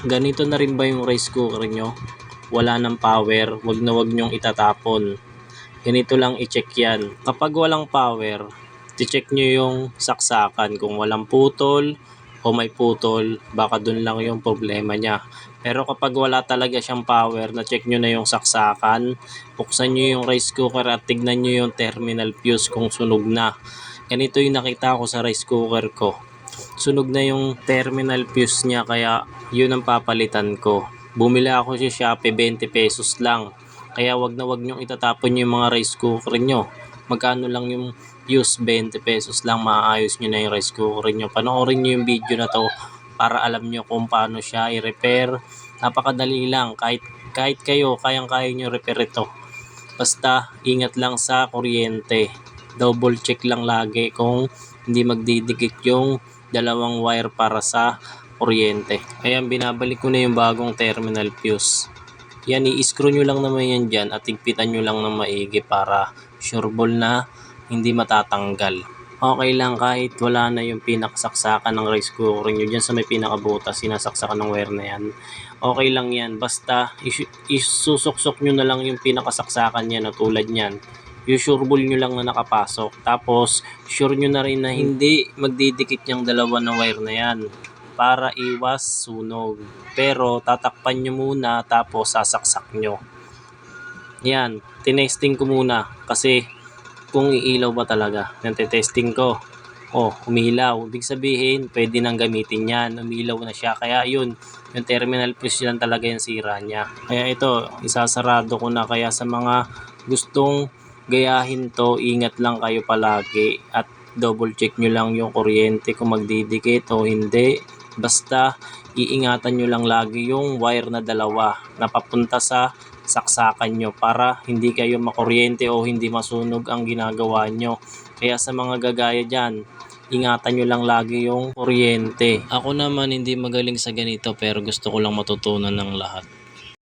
Ganito na rin ba yung rice cooker nyo? Wala ng power, wag nyong itatapon. Ganito lang i-check yan. Kapag walang power, i-check nyo yung saksakan. Kung walang putol o may putol, baka dun lang yung problema niya. Pero kapag wala talaga siyang power, na-check nyo na yung saksakan, buksan nyo yung rice cooker at tignan nyo yung terminal fuse kung sunog na. Ganito yung nakita ko sa rice cooker ko. Sunog na yung terminal fuse niya, kaya yun ang papalitan ko. Bumili ako sa Shopee, 20 pesos lang. Kaya wag nyong itatapon yung mga rice cooker nyo. Magkano lang yung fuse? 20 pesos lang, maaayos nyo na yung rice cooker nyo. Panoorin nyo yung video na to para alam nyo kung paano siya i-repair. Napakadali lang, kahit kayo, kayang-kaya nyo repair ito. Basta ingat lang sa kuryente. Double check lang lagi kung hindi magdidikit yung dalawang wire para sa kuryente. Ayan, binabalik ko na yung bagong terminal fuse. Yan, i-screw nyo lang naman yan dyan at higpitan nyo lang ng maigi para sure ball na hindi matatanggal. Okay lang kahit wala na yung pinakasaksakan ng rice cooker nyo dyan sa may pinakabutas, sinasaksakan ng wire na yan. Okay lang yan, basta isusuksok nyo na lang yung pinakasaksakan niya na tulad nyan. Yung sure ball nyo lang na nakapasok. Tapos sure nyo na rin na hindi magdidikit yung dalawa na wire na yan para iwas sunog. Pero tatakpan nyo muna tapos sasaksak nyo. Yan, tinesting ko muna kasi kung iilaw ba talaga. Yan, testing ko. Umilaw. Ibig sabihin, pwede nang gamitin yan. Umilaw na siya. Kaya yun, yung terminal fuse lang talaga yung sira niya. Kaya ito, isasarado ko na. Kaya sa mga gustong gayahin to, ingat lang kayo palagi at double check nyo lang yung kuryente kung magdidikit o hindi. Basta iingatan nyo lang lagi yung wire na dalawa na papunta sa saksakan nyo para hindi kayo makuryente o hindi masunog ang ginagawa nyo. Kaya sa mga gagaya dyan, ingatan nyo lang lagi yung kuryente. Ako naman hindi magaling sa ganito pero gusto ko lang matutunan ng lahat.